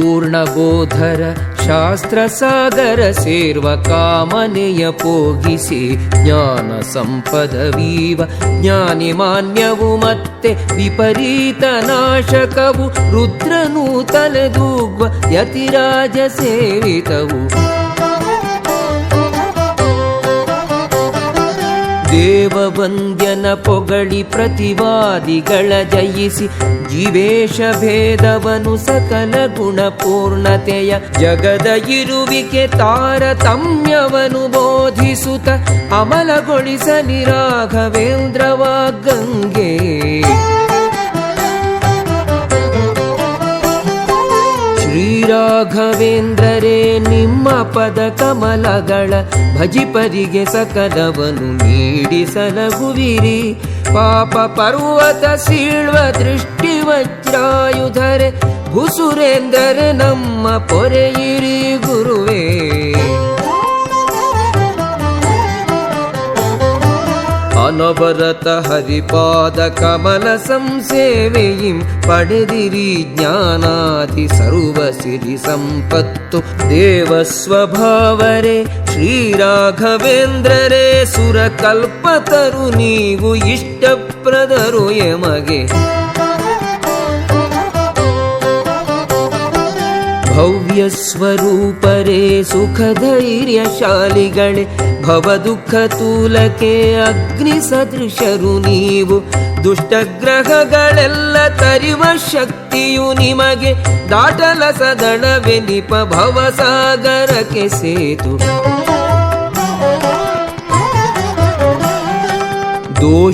ಪೂರ್ಣಬೋಧರ ಶಾಸ್ತ್ರ ಸಾಗರ ಸೇರ್ವ ಕಾಮನೆಯ ಪೋಗಿಸಿ ಜ್ಞಾನ ಸಂಪದವೀವ ಜ್ಞಾನಿ ಮಾನ್ಯವು ಮತ್ತೆ ವಿಪರೀತ ನಾಶಕವು ರುದ್ರನೂ ತಲೆದೂಗ್ವ ಯತಿರಾಜ ಸೇವಿತವು ದೇವವಂದ್ಯನ ಪೊಗಳಿ ಪ್ರತಿವಾದಿಗಳ ಜಯಿಸಿ ಜೀವೇಶ ಭೇದವನು ಸಕಲ ಗುಣಪೂರ್ಣತೆಯ ಜಗದ ಇರುವಿಕೆ ತಾರತಮ್ಯವನು ಬೋಧಿಸುತ್ತ ಅಮಲಗೊಳಿಸಲಿ ರಾಘವೇಂದ್ರವ ಗಂಗೆ ಶ್ರೀರಾಘವೇಂದ್ರರೇ ನಿಮ್ಮ ಪದ ಕಮಲಗಳ ಭಜಿಪರಿಗೆ ಸಕಲವನು ನೀಡಿಸಲಗುವಿರಿ ಪಾಪ ಪರ್ವತ ಸೀಳ್ವ ದೃಷ್ಟಿ ವಜ್ರಾಯುಧರೆ ಭುಸುರೇಂದ್ರರೆ ನಮ್ಮ ಪೊರೆಯಿರಿ ಗುರುವೇ ಅನವರತ ಹರಿಪಾದ ಕಮಲ ಸಂಸೇವೆಯಿಂ ಪಡೆದಿರಿ ಜ್ಞಾನಾದಿ ಸರ್ವ ಸಿರಿ ಸಂಪತ್ತು ದೇವ ಸ್ವಭಾವರೇ ಶ್ರೀರಾಘವೇಂದ್ರರೇ ಸುರಕಲ್ಪತರು ನೀವು ಇಷ್ಟಪ್ರದರು ಎಮಗೆ ಭವ್ಯ ಸ್ವರೂಪರೇ ಸುಖಧೈರ್ಯಶಾಲಿಗಳೇ ಭವದುಃಖ ತೂಲಕ್ಕೆ ಅಗ್ನಿ ಸದೃಶರು ನೀವು ದುಷ್ಟಗ್ರಹಗಳೆಲ್ಲ ತರಿವ ಶಕ್ತಿಯು ನಿಮಗೆ ದಾಟಲ ಸದಳವೆನಿಪ ಭವಸಾಗರಕ್ಕೆ ಸೇತು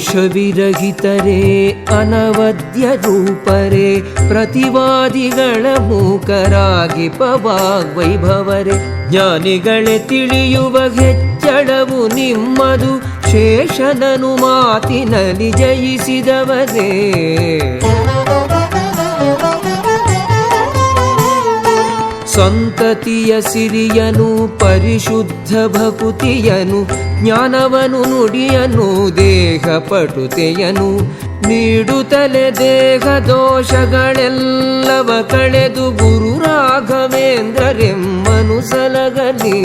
ದೋಷವಿರಹಿತರೇ ಅನವದ್ಯ ರೂಪರೇ ಪ್ರತಿವಾದಿಗಳ ಮೂಕರಾಗಿ ಪವಾಗ್ವೈಭವರೇ ಜ್ಞಾನಿಗಳೇ ತಿಳಿಯುವ ಹೆಚ್ಚಳವು ನಿಮ್ಮದು ಶೇಷನನು ಮಾತಿನಲ್ಲಿ ಜಯಿಸಿದವರೇ ಸಂತತಿಯ ಸಿರಿಯನು ಪರಿಶುದ್ಧ ಭಕುತಿಯನು ಜ್ಞಾನವನು ನುಡಿಯನು ದೇಹ ಪಟುತೆಯನು ನೀಡುತ್ತಲೆ ದೇಹ ದೋಷಗಳೆಲ್ಲವ ಕಳೆದು ಗುರು ರಾಘವೇಂದ್ರರೆಮ್ಮನು ಸಲಗಲಿ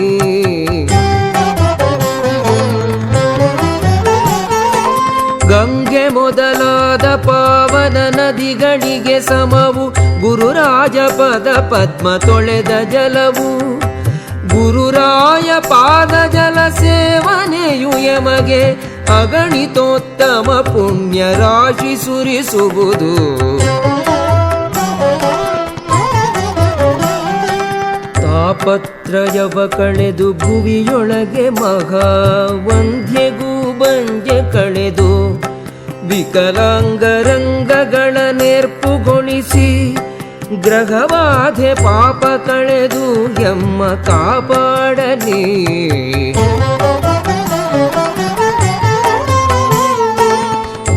ಗಂಗೆ ಮೊದಲಾದ ಪಾವನ ನದಿಗಳಿಗೆ ಸಮವು ಗುರುರಾಜ ಪದ ಪದ್ಮ ತೊಳೆದ ಜಲವು ಗುರುರಾಯ ಪಾದ ಜಲ ಸೇವನೆಯು ಎಮಗೆ ಅಗಣಿತೋತ್ತಮ ಪುಣ್ಯ ರಾಶಿ ಸುರಿಸುವುದು ತಾಪತ್ರಯವ ಕಳೆದು ಭುವಿಯೊಳಗೆ ಮಹಾವಂದ್ಯಗೂ ಬಂಜೆ ಕಳೆದು ವಿಕಲಾಂಗರಂಗಗಳ ನೇರ್ಪುಗೊಳಿಸಿ ಗ್ರಹಬಾಧೆ ಪಾಪ ಕಳೆದು ಎಮ್ಮ ಕಾಪಾಡಲಿ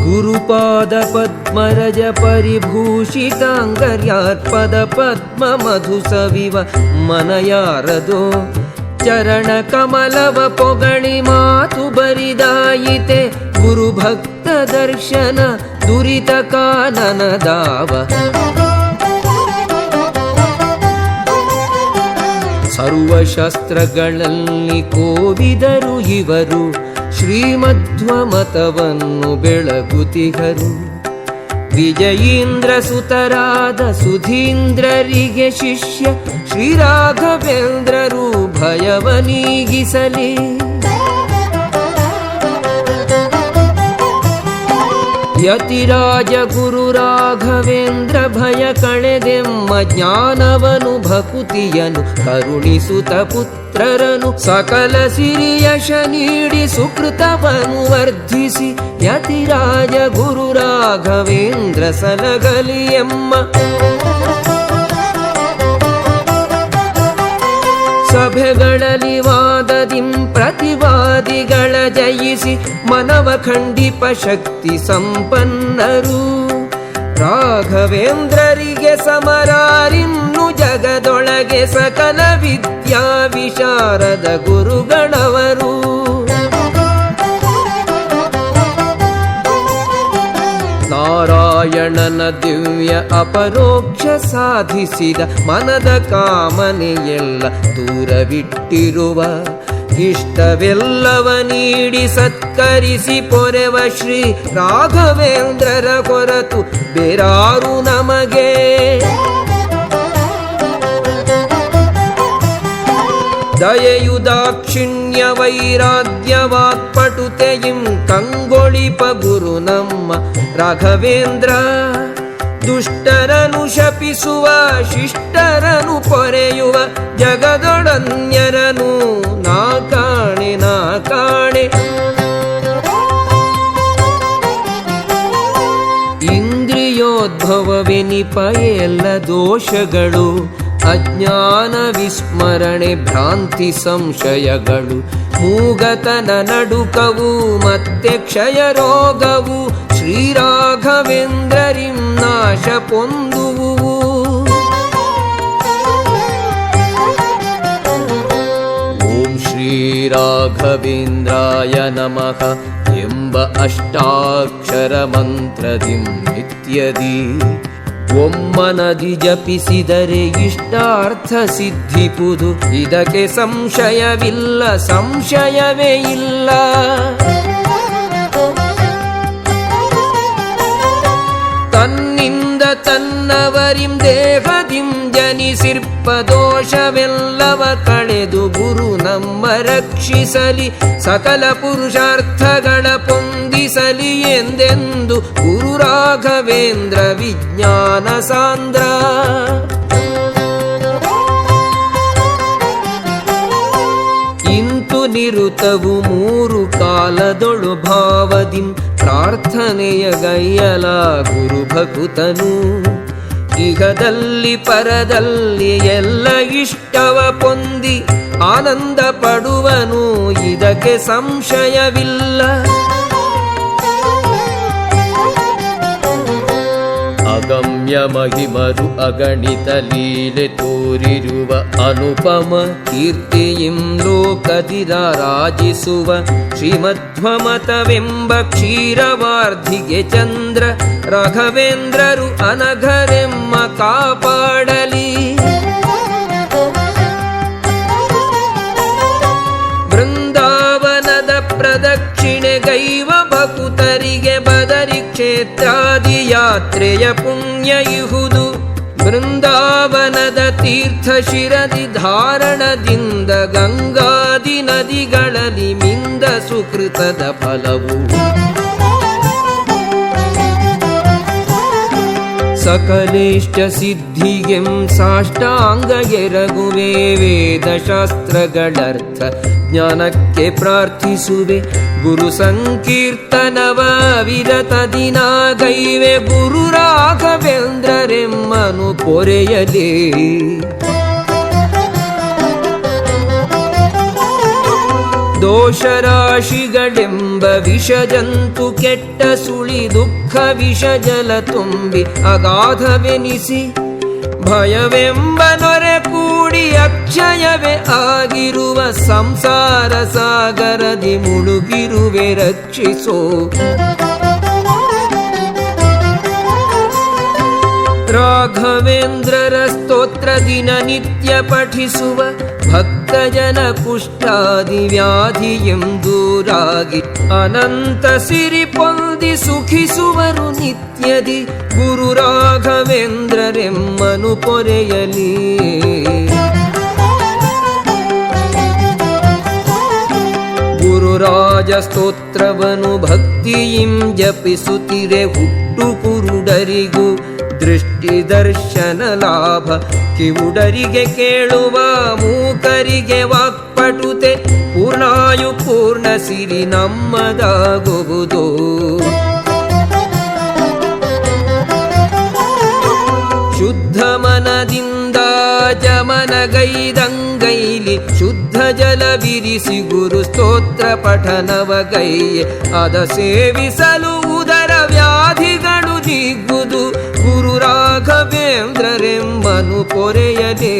ಗುರುಪಾದ ಪದ್ಮರಜ ಪರಿಭೂಷಿತಾಂಗರ್ಯಾತ್ಪದ ಪದ್ಮ ಮಧು ಸವಿವ ಮನಯಾರದೋ ಚರಣ ಕಮಲವ ಪೊಗಳಿ ಮಾತು ಬರಿದಾಯಿತೆ ಗುರು ಭಕ್ತ ದರ್ಶನ ದುರಿತ ಕಾನನದಾವ ಸರ್ವಶಾಸ್ತ್ರಗಳಲ್ಲಿ ಕೋವಿದರು ಇವರು ಶ್ರೀಮಧ್ವ ಮತವನ್ನು ಬೆಳಗುತಿಗರು ವಿಜಯೀಂದ್ರ ಸುತರಾದ ಸುಧೀಂದ್ರರಿಗೆ ಶಿಷ್ಯ ಶ್ರೀರಾಘವೇಂದ್ರರು ಭಯವನೀಗಿಸಲಿ ಯತಿರಾಜ ಗುರು ರಾಘವೇಂದ್ರ ಭಯ ಕಳೆದೆಮ್ಮ ಜ್ಞಾನವನು ಭಕುತಿಯನು ಕರುಣಿಸುತ್ತ ಪುತ್ರರನು ಸಕಲ ಸಿರಿಯಶ ನೀಡಿ ಸುಕೃತವನು ವರ್ಧಿಸಿ ಯತಿರಾಜ ಗುರು ರಾಘವೇಂದ್ರ ಸಲಗಲಿ ಎಮ್ಮ ಸಭೆಗಳಲ್ಲಿ ವಾದದಿಂ ಪ್ರತಿವಾದಿಗಳ ಜಯಿಸಿ ಮನವ ಖಂಡಿಪ ಶಕ್ತಿ ಸಂಪನ್ನರು ರಾಘವೇಂದ್ರರಿಗೆ ಸಮರಾರಿನ್ನು ಜಗದೊಳಗೆ ಸಕಲ ವಿದ್ಯಾ ವಿಶಾರದ ಗುರುಗಳವರು ನಾರಾಯಣ ನಾರಾಯಣನ ದಿವ್ಯ ಅಪರೋಕ್ಷ ಸಾಧಿಸಿದ ಮನದ ಕಾಮನೆಯೆಲ್ಲ ದೂರವಿಟ್ಟಿರುವ ಇಷ್ಟವೆಲ್ಲವ ನೀಡಿ ಸತ್ಕರಿಸಿ ಪೊರೆವ ಶ್ರೀ ರಾಘವೇಂದ್ರರ ಹೊರತು ಬೇರಾರು ನಮಗೆ ದಯೆಯು ದಾಕ್ಷಿಣ್ಯ ವೈರಾಗ್ಯ ವಾಕ್ಪಟುತೆಯಿಂ ಕಂಗೊಳಿಪ ಗುರು ನಮ್ಮ ರಾಘವೇಂದ್ರ ದುಷ್ಟರನು ಶಪಿಸುವ ಶಿಷ್ಟರನು ಪೊರೆಯುವ ಜಗದೊಡನ್ಯರನು ನಾ ಕಾಣೆ ಇಂದ್ರಿಯೋದ್ಭವವೆನಿಪ ಎಲ್ಲ ದೋಷಗಳು ಅಜ್ಞಾನ ವಿಸ್ಮರಣೆ ಭ್ರಾಂತಿ ಸಂಶಯಗಳು ಮೂಗತನ ನಡುಕವು ಮತ್ತೆ ಕ್ಷಯ ರೋಗವು ಶ್ರೀರಾಘವೇಂದ್ರರಿಂ ನಾಶ ಪೊಂದುವು ಓಂ ಶ್ರೀರಾಘವೇಂದ್ರಾಯ ನಮಃ ಎಂಬ ಅಷ್ಟಾಕ್ಷರ ಮಂತ್ರದಿಂ ನಿತ್ಯದಿ ಒಮ್ಮನದಿ ಜಪಿಸಿದರೆ ಇಷ್ಟಾರ್ಥ ಸಿದ್ಧಿಪುದು ಇದಕ್ಕೆ ಸಂಶಯವೇ ಇಲ್ಲ ತನ್ನಿಂದ ತನ್ನವರಿಂ ದೇಹದಿಂ ಜನಿಸಿರ್ಪ ದೋಷವೆಲ್ಲವ ಕಳೆದು ಗುರು ನಮ್ಮ ರಕ್ಷಿಸಲಿ ಸಕಲ ಪುರುಷಾರ್ಥಗಳ ಪೊಂದಿಸಲಿ ಎಂದೆಂದು ಗುರು ರಾಘವೇಂದ್ರ ವಿಜ್ಞಾನ ಸಾಂದ್ರ ಇಂತು ನಿರುತವು ಮೂರು ಕಾಲದೊಳು ಭಾವದಿಂ ಪ್ರಾರ್ಥನೆಯ ಗೈಯಲ ಗುರು ಭಕುತನು ಇಹದಲ್ಲಿ ಪರದಲ್ಲಿ ಎಲ್ಲ ಇಷ್ಟವ ಪೊಂದಿ ಆನಂದ ಪಡುವನು ಇದಕ್ಕೆ ಸಂಶಯವಿಲ್ಲ ಅಗಮ್ಯ ಮಹಿಮರು ಅಗಣಿತ ಲೀಲೆ ತೋರಿರುವ ಅನುಪಮ ಕೀರ್ತಿಯಿಂ ಲೋಕದಿರ ರಾಜಿಸುವ ಶ್ರೀಮಧ್ವಮತವೆಂಬ ಕ್ಷೀರವಾರ್ಧಿಗೆ ಚಂದ್ರ ರಾಘವೇಂದ್ರರು ಅನಘರೆಮ್ಮ ಕಾಪಾಡಲಿ ಬೃಂದಾವನದ ಪ್ರದಕ್ಷಿಣೆ ಗೈವ ಭಕುತರಿಗೆ ಬದರಿ ಕ್ಷೇತ್ರಾದಿ ಯಾತ್ರೆಯ ಪುಣ್ಯ ಇಹುದು ಬೃಂದಾವನದ ತೀರ್ಥ ಶಿರದಿ ಧಾರಣದಿಂದ ಗಂಗಾದಿ ನದಿಗಳಲ್ಲಿ ಮಿಂದ ಸುಕೃತದ ಫಲವು ಸಕಲೇಷ್ಟ ಸಿದ್ಧಿಗೆಂ ಸಾಷ್ಟಾಂಗ ಎರಗುವೆ ವೇದಶಾಸ್ತ್ರಗಳರ್ಥ ಜ್ಞಾನಕ್ಕೆ ಪ್ರಾರ್ಥಿಸುವೆ ಗುರು ಸಂಕೀರ್ತನವ ವಿರತ ದಿನ ಗೈವೆ ಗುರು ರಾಘವೇಂದ್ರರೆಮ್ಮನು ಪೊರೆಯಲೇ ದೋಷರಾಶಿಗಳೆಂಬ ವಿಷಜಂತು ಕೆಟ್ಟ ಸುಳಿ ದುಃಖ ವಿಷ ಜಲ ತುಂಬಿ ಅಗಾಧವೆನಿಸಿ ಭಯವೆಂಬ ನೊರೆ ಕೂಡಿ ಅಕ್ಷಯವೇ ಆಗಿರುವ ಸಂಸಾರ ಸಾಗರದಿ ಮುಳುಗಿರುವೆ ರಕ್ಷಿಸೋ ರಾಘವೇಂದ್ರರ ಸ್ತೋತ್ರ ದಿನ ನಿತ್ಯ ಪಠಿಸುವ ಭಕ್ತ ಜನ ಕುಷ್ಠಾದಿ ವ್ಯಾಧಿಯಂ ದೂರಾಗಿ ಅನಂತ ಸಿರಿ ಪೊಂದಿ ಸುಖಿಸುವರು ನಿತ್ಯದಿ ಗುರು ರಾಘವೇಂದ್ರರೆಮ್ಮನು ಪೊರೆಯಲಿ ಗುರುರಾಜ ಸ್ತೋತ್ರವನು ಭಕ್ತಿಯಿಂ ಜಪಿಸುತ್ತಿರೆ ಹುಟ್ಟು ಕುರುಡರಿಗೂ ದೃಷ್ಟಿ ದರ್ಶನ ಲಾಭ ಕಿವುಡರಿಗೆ ಕೇಳುವ ಮೂಕರಿಗೆ ವಾಕ್ಪಟುತೆ ಪೂರ್ಣಾಯು ಪೂರ್ಣ ಸಿರಿ ನಮ್ಮದಾಗುವುದು ಶುದ್ಧ ಮನದಿಂದ ಜಮನಗೈದಂಗೈಲಿ ಶುದ್ಧ ಜಲವಿರಿಸಿ ಗುರು ಸ್ತೋತ್ರ ಪಠನವಗೈಯೆ ಅದ ಸೇವಿಸಲು ಉದರ ವ್ಯಾಧಿಗಳು ನೀಗುವುದು ಗುರು ರಾಘವೇಂದ್ರರೆಂಬನು ಪೊರೆಯಲೇ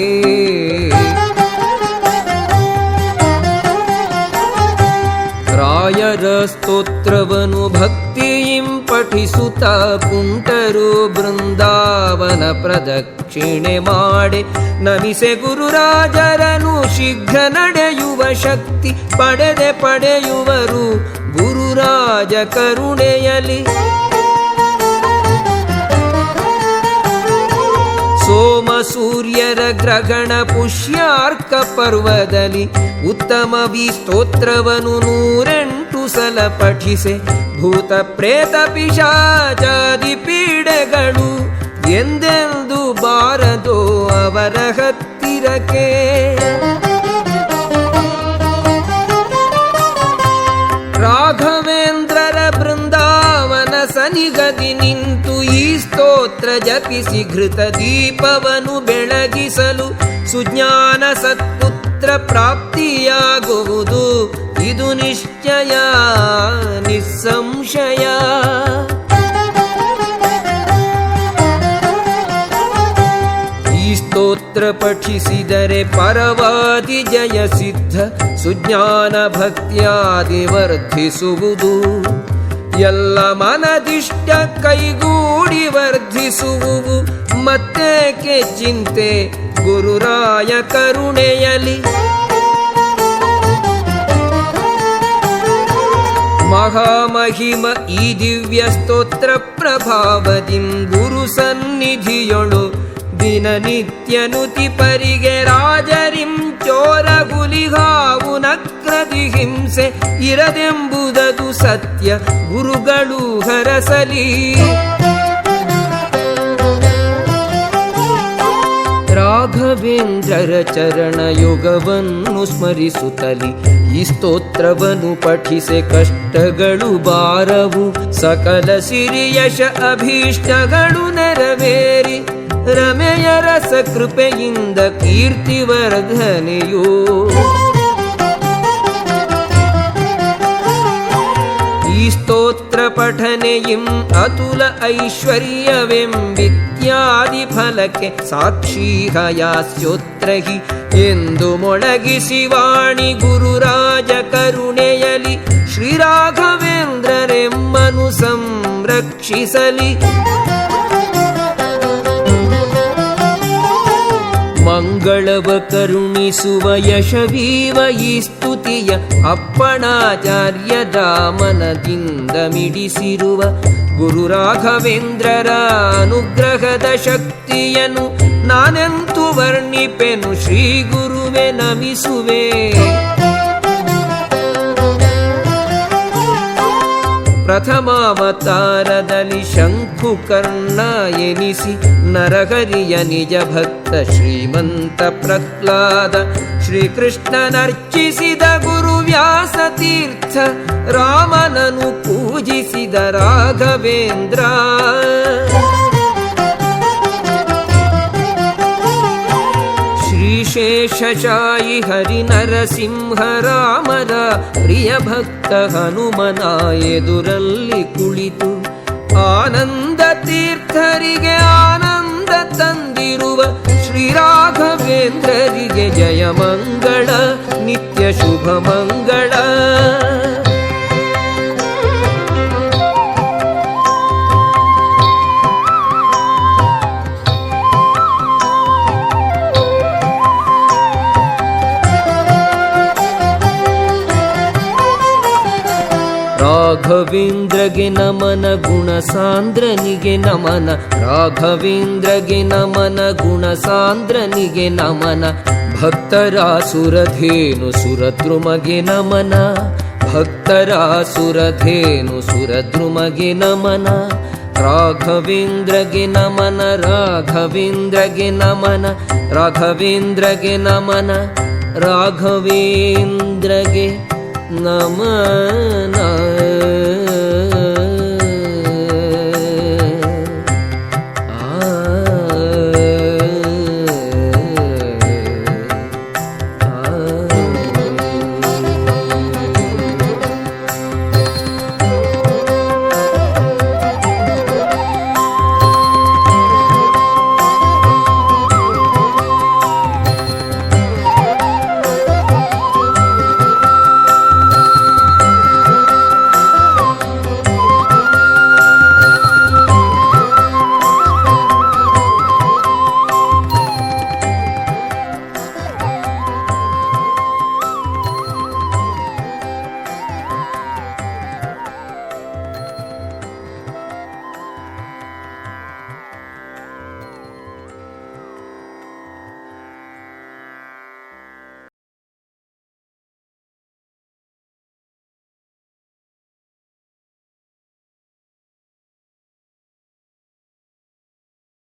ರಾಯರ ಸ್ತೋತ್ರವನು ಭಕ್ತಿಯಿಂ ಸ್ತುತಿಂ ಪಠಿಸುತ್ತ ಕುಂಟರು ಬೃಂದಾವನ ಪ್ರದಕ್ಷಿಣೆ ಮಾಡೆ ನಮಿಸೆ ಗುರುರಾಜರನು ಶೀಘ್ರ ನಡೆಯುವ ಶಕ್ತಿ ಪಡೆಯುವರು ಗುರುರಾಜ ಕರುಣೆಯಲಿ. ಸೋಮ ಸೂರ್ಯರ ಗ್ರಹಣ ಪುಷ್ಯಾರ್ಕ ಪರ್ವದಲ್ಲಿ ಉತ್ತಮವಿ ಸ್ತೋತ್ರವನ್ನು 108 ಸಲ ಪಠಿಸೆ ಭೂತ ಪ್ರೇತ ಪಿಶಾಚಾದಿ ಪೀಡೆಗಳು ಎಂದೆಂದು ಬಾರದೋ ಅವರ ಹತ್ತಿರಕ್ಕೆ. ರಾಘವೇಂದ್ರರ ಬೃಂದಾವನ ಸನಿಗದಿ ನಿಂತು ಈ ಸ್ತೋತ್ರ ಜಪಿಸಿ ಘೃತ ದೀಪವನ್ನು ಬೆಳಗಿಸಲು ಸುಜ್ಞಾನ ಸತ್ಪುತ್ರ ಪ್ರಾಪ್ತಿಯಾಗುವುದು ಇದು ನಿಶ್ಚಯ ನಿಸ್ಸಂಶಯ. ಈ ಸ್ತೋತ್ರ ಪಠಿಸಿದರೆ ಪರವಾದಿ ಜಯ ಸಿದ್ಧ ಸುಜ್ಞಾನ ಭಕ್ತ್ಯಾದಿ ವರ್ಧಿಸುವುದು. ಎಲ್ಲ ಮನದಿಷ್ಟ ಕೈಗೂಡಿ ವರ್ಧಿಸುವುದು ಮತ್ತೇಕೆ ಚಿಂತೆ ಗುರುರಾಯ ಕರುಣೆಯಲಿ. ಮಹಾಮಹಿಮ ಈ ದಿವ್ಯ ಸ್ತೋತ್ರ ಪ್ರಭಾವದಿಂ ಗುರು ಸನ್ನಿಧಿಯೊಳು ದಿನನಿತ್ಯನುತಿ ಪರಿಗೆ ರಾಜರಿಂ ಚೋರ ಹುಲಿಹಾವು ನಕ್ರದಿ ಹಿಂಸೆ ಇರದೆಂಬುದದು ಸತ್ಯ ಗುರುಗಳು ಹರಸಲಿ. ರಾಘವೇಂದ್ರರ ಚರಣ ಯೋಗವನ್ನು ಸ್ಮರಿಸುತ್ತಲಿ ಈ ಸ್ತೋತ್ರವನ್ನು ಪಠಿಸೆ ಕಷ್ಟಗಳು ಬಾರವು ಸಕಲ ಸಿರಿಯಶ ಅಭೀಷ್ಟಗಳು ನೆರವೇರಿ ರಮೆಯ ರಸ ಕೃಪೆಯಿಂದ ಕೀರ್ತಿವರ್ಧನೆಯೋ. ಈ ಸ್ತೋತ್ರ ಪಠನೆಯಿಂ ಅತುಲ ಐಶ್ವರ್ಯವೆಂಬಿತ್ಯಾದಿ ಫಲಕ್ಕೆ ಸಾಕ್ಷೀಹಯಾಸ್ಯೋತ್ರಹಿ ಎಂದು ಮೊಳಗಿಸಿ ವಾಣಿ ಗುರುರಾಜ ಕರುಣೆಯಲಿ ಶ್ರೀರಾಘವೇಂದ್ರರೆಮ್ಮನು ಸಂರಕ್ಷಿಸಲಿ. ಮಂಗಳವ ಕರುಣಿಸುವ ಯಶವೀವ ಈ ಸ್ತುತಿಯ ಅಪ್ಪಣಾಚಾರ್ಯದ ಮನದಿಂದ ಮಿಡಿಸಿರುವ ಗುರು ರಾಘವೇಂದ್ರರ ಅನುಗ್ರಹದ ಶಕ್ತಿಯನ್ನು ನಾನೆಂತು ವರ್ಣಿಪೆನು ಶ್ರೀ ಗುರುವೆ ನಮಿಸುವೆ. ಪ್ರಥಮಾವತಾರದಲ್ಲಿ ಶಂಕುಕರ್ಣ ಎನಿಸಿ ನರಹರಿಯ ನಿಜ ಭಕ್ತ ಶ್ರೀಮಂತ ಪ್ರಹ್ಲಾದ ಶ್ರೀಕೃಷ್ಣನರ್ಚಿಸಿದ ಗುರು ವ್ಯಾಸ ತೀರ್ಥ ರಾಮನನು ಪೂಜಿಸಿದ ರಾಘವೇಂದ್ರ. ಶ್ರೀಶೇಷಶಾಯಿ ಹರಿ ನರಸಿಂಹ ರಾಮರ ಪ್ರಿಯ ಭಕ್ತ ಹನುಮನ ಎದುರಲ್ಲಿ ಕುಳಿತು ಆನಂದ ತೀರ್ಥರಿಗೆ ಆನಂದ ತಂದಿರುವ ಶ್ರೀರಾಘವೇಂದ್ರರಿಗೆ ಜಯ ಮಂಗಳ ನಿತ್ಯ ಶುಭ ಮಂಗಳ. ರಾಘವೇಂದ್ರಗೆ ನಮನ ಗುಣಸಾಂದ್ರನಿಗೆ ನಮನ, ರಾಘವೇಂದ್ರಗೆ ನಮನ ಗುಣಸಾಂದ್ರನಿಗೆ ನಮನ. ಭಕ್ತರಾಸುರಧೇನು ಸುರದ್ರುಮಗೆ ನಮನ, ಭಕ್ತರಾಸುರಧೇನು ಸುರದ್ರುಮಗೆ ನಮನ. ರಾಘವೇಂದ್ರಗೆ ನಮನ, ರಾಘವೇಂದ್ರಗೆ ನಮನ, ರಾಘವೇಂದ್ರಗೆ ನಮನ, ರಾಘವೇಂದ್ರಗೆ ನಮನ.